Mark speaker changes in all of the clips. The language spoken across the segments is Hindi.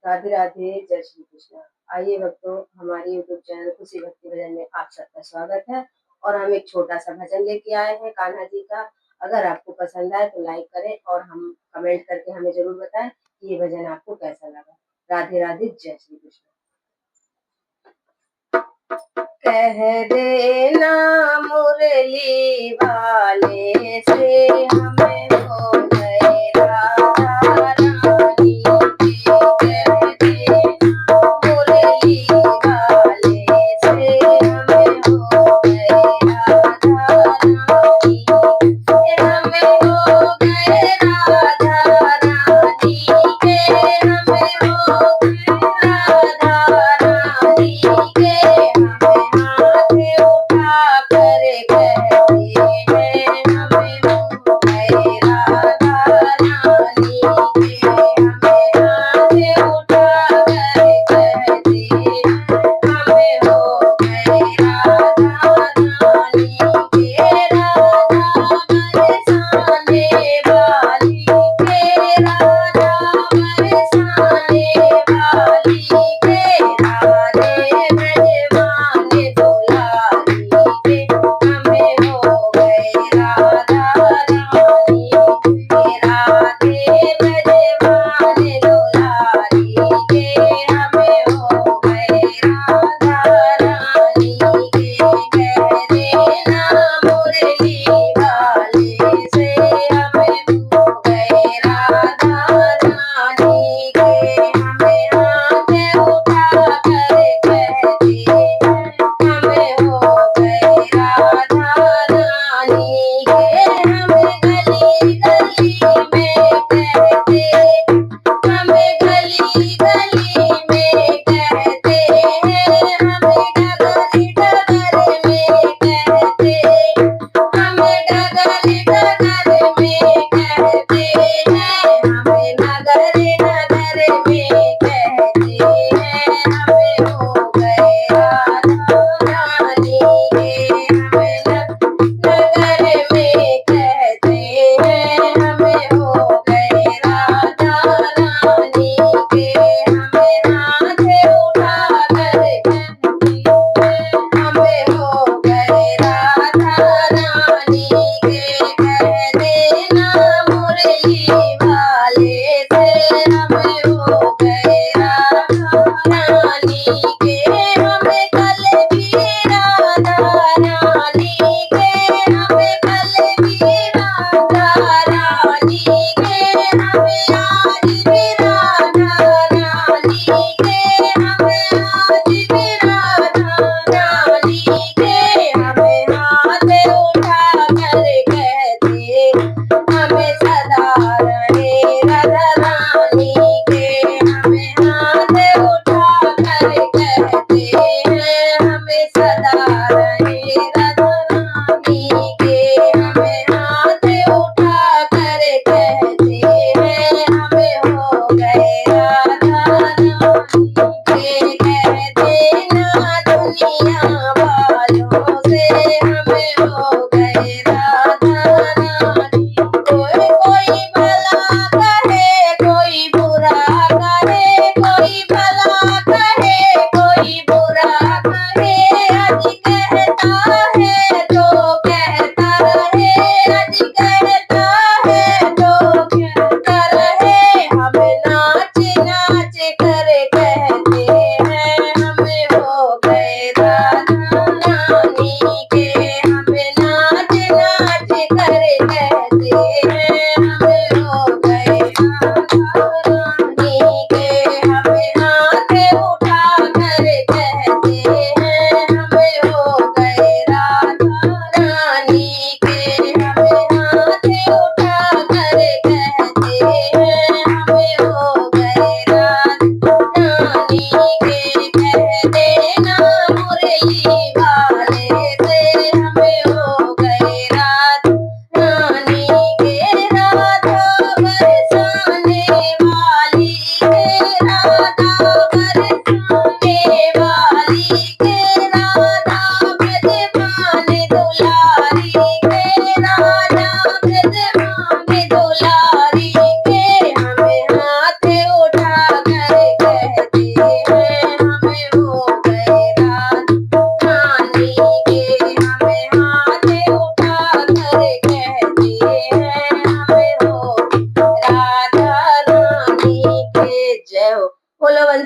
Speaker 1: राधे राधे, जय श्री कृष्ण। आइए भक्तों, हमारे यूट्यूब चैनल खुशी भक्ति भजन में आप सबका स्वागत है। और हम एक छोटा सा भजन लेके आए हैं कान्हा जी का। अगर आपको पसंद आए तो लाइक करें और हम कमेंट करके हमें जरूर बताएं कि ये भजन आपको कैसा लगा। राधे राधे, जय श्री कृष्ण। कह देना मुरली वाले से हमें हो गए राधा रानी के। कह देना मुरली वाले से हमें हो गए राधा रानी के। हमें हो गए राधा रानी के। हमें हो गए राधा रानी के। हाथ उठा कर कहते हैं हमें हो गए राधा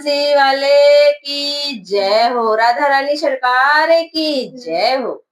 Speaker 1: तुलसी वाले की जय हो, राधा रानी सरकार की जय हो।